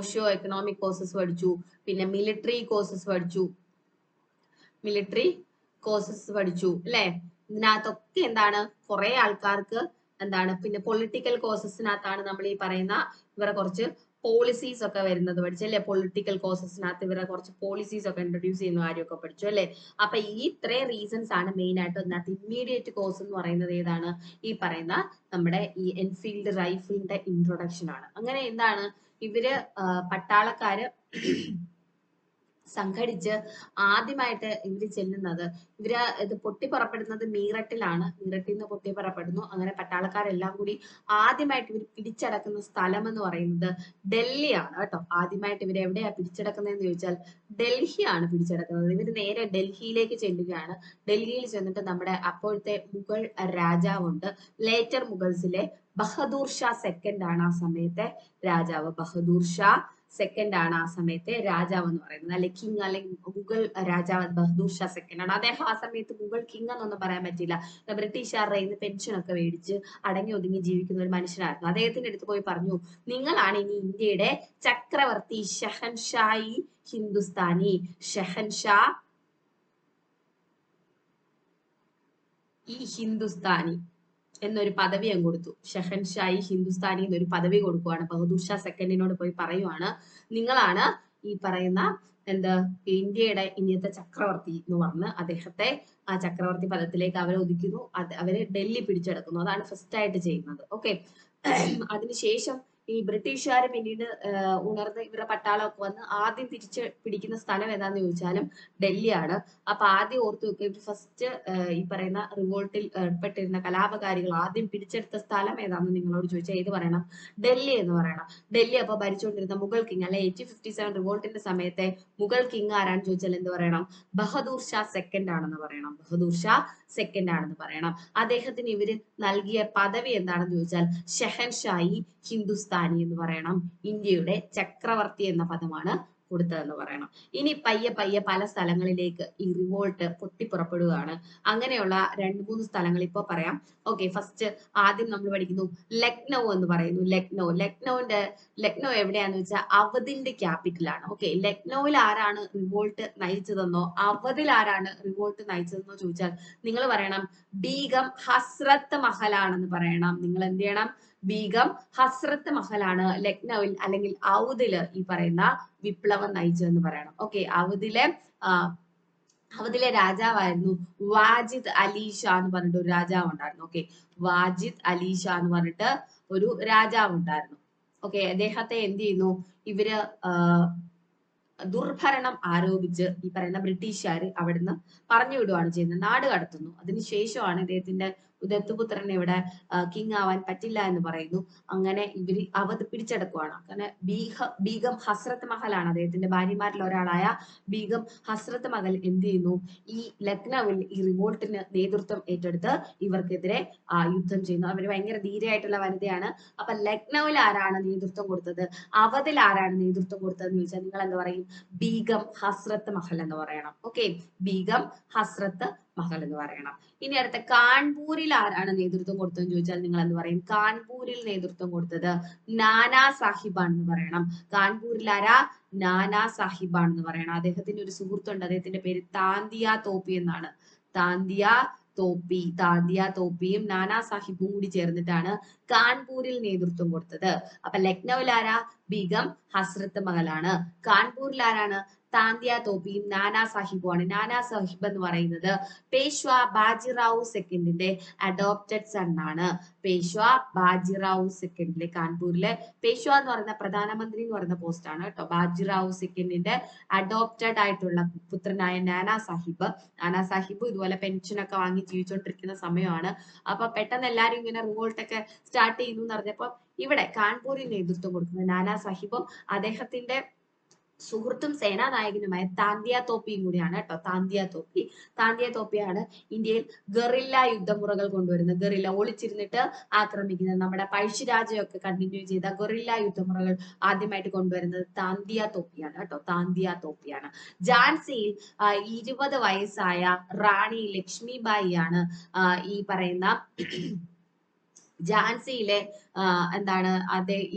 പഠിച്ചു. പിന്നെ മിലിറ്ററി കോഴ്സസ് പഠിച്ചു അല്ലെ. ഇതിനകത്തൊക്കെ എന്താണ് കുറെ ആൾക്കാർക്ക് എന്താണ്, പിന്നെ പൊളിറ്റിക്കൽ കോഴ്സസിനകത്താണ് നമ്മൾ ഈ പറയുന്ന ഇവരെ കുറച്ച് പോളിസീസ് ഒക്കെ വരുന്നത് പഠിച്ചു അല്ലെ. പൊളിറ്റിക്കൽ കോസസിനകത്ത് ഇവരെ കുറച്ച് പോളിസീസ് ഒക്കെ ഇൻട്രൊഡ്യൂസ് ചെയ്യുന്ന കാര്യമൊക്കെ പഠിച്ചു അല്ലെ. അപ്പൊ ഈ ഇത്രയും റീസൺസ് ആണ് മെയിൻ ആയിട്ട് അതിനകത്ത്. ഇമ്മീഡിയറ്റ് കോസ് എന്ന് പറയുന്നത് ഏതാണ്? ഈ പറയുന്ന നമ്മുടെ ഈ എൻഫീൽഡ് റൈഫിളിന്റെ ഇൻട്രൊഡക്ഷൻ ആണ്. അങ്ങനെ എന്താണ് ഇവര് പട്ടാളക്കാര് സംഘടിച്ച് ആദ്യമായിട്ട് ഇവര് ചെല്ലുന്നത്, ഇവര് ഇത് പൊട്ടിപ്പുറപ്പെടുന്നത് മീററ്റിലാണ്. മീററ്റിൽ നിന്ന് പൊട്ടിപ്പുറപ്പെടുന്നു. അങ്ങനെ പട്ടാളക്കാരെല്ലാം കൂടി ആദ്യമായിട്ട് ഇവർ പിടിച്ചടക്കുന്ന സ്ഥലം എന്ന് പറയുന്നത് ഡൽഹിയാണ് കേട്ടോ. ആദ്യമായിട്ട് ഇവർ എവിടെയാ പിടിച്ചടക്കുന്നതെന്ന് ചോദിച്ചാൽ ഡൽഹിയാണ് പിടിച്ചടക്കുന്നത്. ഇവർ നേരെ ഡൽഹിയിലേക്ക് ചെല്ലുകയാണ്. ഡൽഹിയിൽ ചെന്നിട്ട് നമ്മുടെ അപ്പോഴത്തെ മുഗൾ രാജാവുണ്ട്, ലേറ്റർ മുഗൾസിലെ ബഹദൂർ ഷാ സെക്കൻഡ് ആണ് ആ സമയത്തെ രാജാവ്. ബഹദൂർ ഷാ സെക്കൻഡ് ആണ് ആ സമയത്തെ രാജാവ് എന്ന് പറയുന്നത്, അല്ലെ കിങ്, അല്ലെങ്കിൽ മുഗൾ രാജാവ് ബഹദൂർ ഷാ സെക്കൻഡ് ആണ്. അദ്ദേഹം ആ സമയത്ത് മുഗൾ കിങ് എന്നൊന്നും പറയാൻ പറ്റില്ല. ബ്രിട്ടീഷുകാരുടെ കയ്യിൽ നിന്ന് പെൻഷൻ ഒക്കെ മേടിച്ച് അടങ്ങി ഒതുങ്ങി ജീവിക്കുന്ന ഒരു മനുഷ്യനായിരുന്നു. അദ്ദേഹത്തിന്റെ അടുത്ത് പോയി പറഞ്ഞു, നിങ്ങളാണ് ഇനി ഇന്ത്യയുടെ ചക്രവർത്തി, ഷഹൻഷായി ഹിന്ദുസ്ഥാനി. ഷഹൻഷാ ഈ ഹിന്ദുസ്ഥാനി എന്നൊരു പദവി ഞാൻ കൊടുത്തു. ഷഹൻഷായി ഹിന്ദുസ്ഥാനി എന്നൊരു പദവി കൊടുക്കുവാണ്. ബഹദൂർ ഷാ സെക്കൻഡിനോട് പോയി പറയുവാണ്, നിങ്ങളാണ് ഈ പറയുന്ന എന്താ ഇന്ത്യയുടെ ഇനിയത്തെ ചക്രവർത്തി എന്ന് പറഞ്ഞ് അദ്ദേഹത്തെ ആ ചക്രവർത്തി പദത്തിലേക്ക് അവരെ ഒതുക്കുന്നു. അവര് ഡൽഹി പിടിച്ചെടുക്കുന്നു. അതാണ് ഫസ്റ്റ് ആയിട്ട് ചെയ്യുന്നത്. ഓക്കെ. അതിനുശേഷം ഈ ബ്രിട്ടീഷുകാർ പിന്നീട് ഉണർന്ന് ഇവരുടെ പട്ടാളമൊക്കെ വന്ന് ആദ്യം തിരിച്ച് പിടിക്കുന്ന സ്ഥലം ഏതാന്ന് ചോദിച്ചാലും ഡൽഹിയാണ്. അപ്പൊ ആദ്യം ഓർത്തു വെക്കുക, ഇവർ ഫസ്റ്റ് ഈ പറയുന്ന റിവോൾട്ടിൽ ഏർപ്പെട്ടിരുന്ന കലാപകാരികൾ ആദ്യം പിടിച്ചെടുത്ത സ്ഥലം ഏതാണെന്ന് നിങ്ങളോട് ചോദിച്ചാൽ ഏത് പറയണം? ഡൽഹി എന്ന് പറയണം. ഡൽഹി അപ്പൊ ഭരിച്ചുകൊണ്ടിരുന്ന മുഗൾ കിങ്, അല്ലെ 1857 റിവോൾട്ടിന്റെ സമയത്തെ മുഗൾ കിങ് ആരാന്ന് ചോദിച്ചാൽ എന്ത് പറയണം? ബഹദൂർ ഷാ സെക്കൻഡ് ആണെന്ന് പറയണം. ബഹദൂർ ഷാ സെക്കൻഡ് ആണെന്ന് പറയണം. അദ്ദേഹത്തിന് ഇവര് നൽകിയ പദവി എന്താണെന്ന് ചോദിച്ചാൽ ഷെഹൻഷായി ഹിന്ദുസ്ഥാനി എന്ന് പറയണം. ഇന്ത്യയുടെ ചക്രവർത്തി എന്ന പദമാണ് കൊടുത്തതെന്ന് പറയണം. ഇനി പയ്യെ പയ്യെ പല സ്ഥലങ്ങളിലേക്ക് ഈ റിവോൾട്ട് പൊട്ടിപ്പുറപ്പെടുകയാണ്. അങ്ങനെയുള്ള 2-3 സ്ഥലങ്ങൾ ഇപ്പൊ പറയാം. ഓക്കെ, ഫസ്റ്റ് ആദ്യം നമ്മൾ പഠിക്കുന്നു ലക്നൗ എന്ന് പറയുന്നു. ലക്നൗ എവിടെയാന്ന് വെച്ചാൽ അവധിന്റെ ക്യാപിറ്റലാണ്. ഓക്കെ, ലക്നൌവിൽ ആരാണ് റിവോൾട്ട് നയിച്ചതെന്നോ അവധിൽ ആരാണ് റിവോൾട്ട് നയിച്ചതെന്നോ ചോദിച്ചാൽ നിങ്ങൾ പറയണം ബീഗം ഹസ്രത്ത് മഹലാണെന്ന് പറയണം. നിങ്ങൾ എന്ത് ചെയ്യണം? ബീഗം ഹസ്രത്ത് മഹലാണ് ലക്നൌവിൽ അല്ലെങ്കിൽ ഔദില് ഈ പറയുന്ന വിപ്ലവം നയിച്ചതെന്ന് പറയണം. ഓക്കെ, അവധിലെ രാജാവായിരുന്നു വാജിദ് അലി ഷാ എന്ന് പറഞ്ഞിട്ട് ഒരു രാജാവ് ഉണ്ടായിരുന്നു. ഓക്കെ, വാജിദ് അലി ഷാ എന്ന് പറഞ്ഞിട്ട് ഒരു രാജാവ് ഉണ്ടായിരുന്നു. ഓക്കെ, അദ്ദേഹത്തെ എന്ത് ചെയ്യുന്നു ഇവര് ദുർഭരണം ആരോപിച്ച് ഈ പറയുന്ന ബ്രിട്ടീഷുകാർ അവിടുന്ന് പറഞ്ഞു വിടുകയാണ് ചെയ്യുന്നത്, നാട് കടത്തുന്നു. അതിനുശേഷമാണ് ഇദ്ദേഹത്തിന്റെ ദത്തുപുത്രനെ ഇവിടെ കിങ് ആവാൻ പറ്റില്ല എന്ന് പറയുന്നു. അങ്ങനെ ഇവര് അവധ് പിടിച്ചെടുക്കുവാണ്. അങ്ങനെ ബീഗം ഹസ്രത്ത് മഹലാണ് അദ്ദേഹത്തിന്റെ ഭാര്യമാരിൽ ഒരാളായ ബീഗം ഹസ്രത്ത് മഹൽ എന്ത് ചെയ്യുന്നു? ഈ ലക്നൌവിൽ ഈ റിവോൾട്ടിന് നേതൃത്വം ഏറ്റെടുത്ത് ഇവർക്കെതിരെ യുദ്ധം ചെയ്യുന്നു. അവര് ഭയങ്കര ധീരയായിട്ടുള്ള വനിതയാണ്. അപ്പൊ ലക്നൌവിൽ ആരാണ് നേതൃത്വം കൊടുത്തത്, അവധിൽ ആരാണ് നേതൃത്വം കൊടുത്തതെന്ന് ചോദിച്ചാൽ നിങ്ങൾ എന്താ പറയും? ബീഗം ഹസ്രത്ത് മഹൽ എന്ന് പറയണം. ഓക്കെ, ബീഗം ഹസ്രത്ത് മഹൽ എന്ന് പറയണം. ഇനി അടുത്ത കാൺപൂരിൽ ആരാണ് നേതൃത്വം കൊടുത്തതെന്ന് ചോദിച്ചാൽ നിങ്ങൾ എന്ത് പറയും? കാൺപൂരിൽ നേതൃത്വം കൊടുത്തത് നാനാ സാഹിബാണെന്ന് പറയണം. കാൺപൂരിൽ ആരാ? നാനാ സാഹിബാണെന്ന് പറയണം. അദ്ദേഹത്തിന്റെ ഒരു സുഹൃത്തുണ്ട്, അദ്ദേഹത്തിന്റെ പേര് താന്തിയ തോപ്പി എന്നാണ്. താന്തിയ തോപ്പിയും നാനാ സാഹിബും കൂടി ചേർന്നിട്ടാണ് കാൺപൂരിൽ നേതൃത്വം കൊടുത്തത്. അപ്പൊ ലക്നൌവിൽ ആരാ? ബീഗം ഹസ്രത്ത് മഹലാണ്. കാൺപൂരിൽ ആരാണ്? താന്തിയ തോപ്പിയും നാനാ സാഹിബുമാണ്. നാനാ സാഹിബ് എന്ന് പറയുന്നത് പേഷ്വാ ബാജിറാവു സെക്കൻഡിന്റെ അഡോപ്റ്റഡ് സൺ ആണ്. പേഷ്വാ ബാജിറാവു സെക്കൻഡിലെ കാൺപൂരിലെ പേഷ്വാ എന്ന് പറയുന്ന പ്രധാനമന്ത്രി എന്ന് പറയുന്ന പോസ്റ്റ് ആണ് കേട്ടോ. ബാജിറാവു സെക്കൻഡിന്റെ അഡോപ്റ്റഡ് ആയിട്ടുള്ള പുത്രനായ നാനാ സാഹിബ് ഇതുപോലെ പെൻഷനൊക്കെ വാങ്ങി ജീവിച്ചുകൊണ്ടിരിക്കുന്ന സമയമാണ്. അപ്പൊ പെട്ടെന്ന് എല്ലാരും ഇങ്ങനെ റിവോൾട്ട് ഒക്കെ സ്റ്റാർട്ട് ചെയ്യുന്നു എന്ന് പറഞ്ഞപ്പോ ഇവിടെ കാൺപൂരിൽ നേതൃത്വം കൊടുക്കുന്നത് നാനാ സാഹിബും അദ്ദേഹത്തിന്റെ സുഹൃത്തും സേനാനായകനുമായ താന്തിയ തോപ്പിയും കൂടിയാണ് കേട്ടോ. താന്തിയ തോപ്പിയാണ് ഇന്ത്യയിൽ ഗറില്ല യുദ്ധമുറകൾ കൊണ്ടുവരുന്നത്. ഗറില്ല ഒളിച്ചിരുന്നിട്ട് ആക്രമിക്കുന്നത്, നമ്മുടെ പഴശ്ശിരാജയൊക്കെ കണ്ടിന്യൂ ചെയ്ത ഗറില്ല യുദ്ധമുറകൾ ആദ്യമായിട്ട് കൊണ്ടുവരുന്നത് താന്തിയ തോപ്പിയാണ് കേട്ടോ. താന്തിയ തോപ്പിയാണ്. ഝാൻസിയിൽ 20 വയസ്സായ റാണി ലക്ഷ്മിബായി ആണ് ഈ പറയുന്ന ഝാൻസിയിലെ എന്താണ്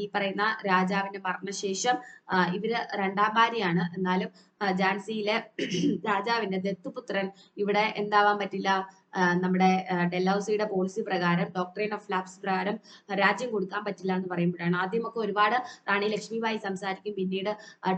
ഈ പറയുന്ന രാജാവിന്റെ മരണശേഷം ഇവര് രണ്ടാം ഭാര്യയാണ്. എന്നാലും ഝാൻസിയിലെ രാജാവിന്റെ ദത്തുപുത്രൻ ഇവിടെ എന്താവാൻ പറ്റില്ല, നമ്മുടെ ഡെൽഹൌസിയുടെ പോളിസി പ്രകാരം ഡോക്ട്രിൻ ഓഫ് ലാപ്സ് പ്രകാരം രാജ്യം കൊടുക്കാൻ പറ്റില്ല എന്ന് പറയുമ്പോഴാണ്. ആദ്യമൊക്കെ ഒരുപാട് റാണി ലക്ഷ്മിബായി സംസാരിക്കും, പിന്നീട്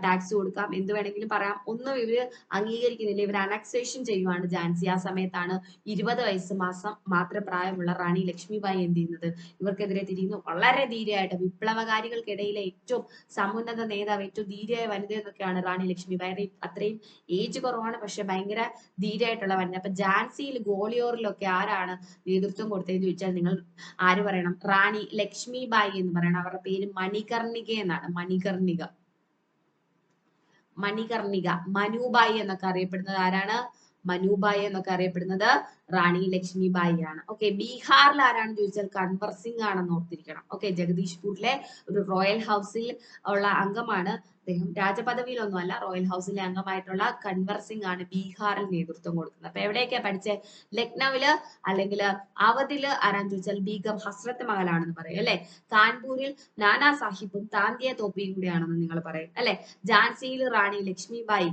ടാക്സ് കൊടുക്കാം, എന്ത് വേണമെങ്കിലും പറയാം, ഒന്നും ഇവര് അംഗീകരിക്കുന്നില്ല. ഇവർ അനക്സേഷൻ ചെയ്യുവാണ് ഝാൻസി. ആ സമയത്താണ് 20 വയസ്സ് മാസം മാത്രം പ്രായമുള്ള റാണി ലക്ഷ്മിബായി എന്ത് ചെയ്യുന്നത്, ഇവർക്കെതിരെ തിരിയുന്നു. വളരെ ധീരയായിട്ട് വിപ്ലവകാരികൾക്കിടയിലെ ഏറ്റവും സമുന്നത നേതാവ്, ഏറ്റവും ധീരയായ വനിത എന്നൊക്കെയാണ് റാണി ലക്ഷ്മിബായി. അത്രയും ഏജ് കുറവാണ്, പക്ഷെ ഭയങ്കര ധീരയായിട്ടുള്ള വനിത. അപ്പൊ ഝാൻസിയിൽ ഗോളിയോറിലൊക്കെ ആരാണ് നേതൃത്വം കൊടുത്തതെന്ന് ചോദിച്ചാൽ നിങ്ങൾ ആര് പറയണം? റാണി ലക്ഷ്മിബായി എന്ന് പറയണം. അവരുടെ പേര് മണികർണിക എന്നാണ്. മണികർണിക. മനുബായി എന്നൊക്കെ അറിയപ്പെടുന്നത് ആരാണ്? മനുബായി എന്നൊക്കെ അറിയപ്പെടുന്നത് റാണി ലക്ഷ്മിബായി ആണ്. ഓക്കെ, ബീഹാറിൽ ആരാണെന്ന് ചോദിച്ചാൽ കൻവർ സിംഗ് ആണെന്ന് ഓർത്തിരിക്കണം. ഓക്കെ, ജഗദീഷ്പൂരിലെ ഒരു റോയൽ ഹൗസിൽ ഉള്ള അംഗമാണ് അദ്ദേഹം. രാജപദവിയിലൊന്നും അല്ല, റോയൽ ഹൗസിലെ അംഗമായിട്ടുള്ള കൻവർ സിംഗ് ആണ് ബീഹാറിൽ നേതൃത്വം കൊടുക്കുന്നത്. അപ്പൊ എവിടെയൊക്കെയാ പഠിച്ചേ? ലക്നൌവില് അല്ലെങ്കിൽ അവധില് ആരാന്ന് ചോദിച്ചാൽ ബീഗം ഹസ്രത്ത് മഹലാണെന്ന് പറയും അല്ലെ. കാൺപൂരിൽ നാനാ സാഹിബും താന്തിയ തോപ്പിയും കൂടിയാണെന്ന് നിങ്ങൾ പറയും അല്ലെ. ഝാൻസിയിൽ റാണി ലക്ഷ്മിബായി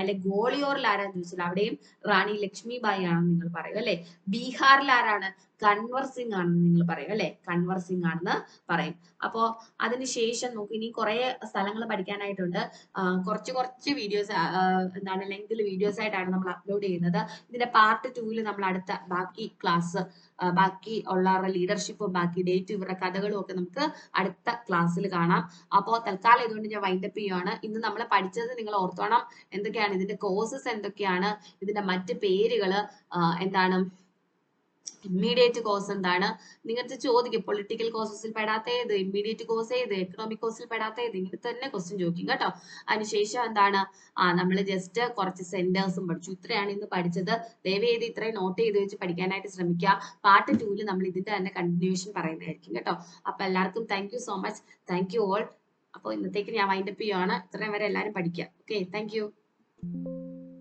അല്ലെ. ഗോളിയോറിൽ ആരാന്ന് ചോദിച്ചാൽ അവിടെയും റാണി ലക്ഷ്മിബായി ആണെന്ന് നിങ്ങൾ പറയും അല്ലെ. ബീഹാറിൽ ആരാണ്? കൻവർ സിംഗ് ആണെന്ന് നിങ്ങൾ പറയും അല്ലെ. കൻവർ സിംഗ് ആണെന്ന് പറയും. അപ്പോ അതിനുശേഷം നോക്കി ഇനി കുറെ സ്ഥലങ്ങൾ പഠിക്കാനായിട്ടുണ്ട്. കുറച്ച് വീഡിയോസ് എന്താണ് ലെങ്തിൽ വീഡിയോസ് ആയിട്ടാണ് നമ്മൾ അപ്ലോഡ് ചെയ്യുന്നത്. ഇതിന്റെ പാർട്ട് 2 നമ്മൾ അടുത്ത ബാക്കി ക്ലാസ്, ബാക്കി ഉള്ള ലീഡർഷിപ്പും ബാക്കി ഡേറ്റും ഇവരുടെ കഥകളും ഒക്കെ നമുക്ക് അടുത്ത ക്ലാസ്സിൽ കാണാം. അപ്പോൾ തൽക്കാലം ഇതുകൊണ്ട് ഞാൻ വൈൻഡപ്പ് ചെയ്യുവാണ്. ഇന്ന് നമ്മൾ പഠിച്ചത് നിങ്ങൾ ഓർത്തോണം. എന്തൊക്കെയാണ് ഇതിന്റെ കോഴ്സസ്, എന്തൊക്കെയാണ് ഇതിന്റെ മറ്റ് പേരുകള്, എന്താണ് ഇമ്മീഡിയറ്റ് കോഴ്സ് എന്താണ്, നിങ്ങൾക്ക് ചോദിക്കും പൊളിറ്റിക്കൽ കോഴ്സസിൽ പെടാത്ത ഏത്, ഇമ്മീഡിയറ്റ് കോഴ്സ് ഏത്, എക്കണോമിക് കോഴ്സിൽ പെടാത്ത ഏത്, ഇങ്ങനെ തന്നെ ക്വസ്റ്റ്യൻ ചോദിക്കും കേട്ടോ. അതിനുശേഷം എന്താണ്, നമ്മൾ ജസ്റ്റ് കുറച്ച് സെന്റേഴ്സും പഠിച്ചു. ഇത്രയാണ് ഇന്ന് പഠിച്ചത്. ദയവേത് ഇത്രയും നോട്ട് ചെയ്ത് വെച്ച് പഠിക്കാനായിട്ട് ശ്രമിക്കുക. പാർട്ട് 2 നമ്മൾ ഇതിന്റെ തന്നെ കണ്ടിന്യൂഷൻ പറയുന്നതായിരിക്കും കേട്ടോ. അപ്പൊ എല്ലാവർക്കും thank you so much. Thank you all. അപ്പോൾ ഇന്നത്തേക്ക് ഞാൻ വൈൻഡപ്പ് ചെയ്യുവാണ്. ഇത്രയും വരെ എല്ലാവരും പഠിക്കുക. Okay, thank you.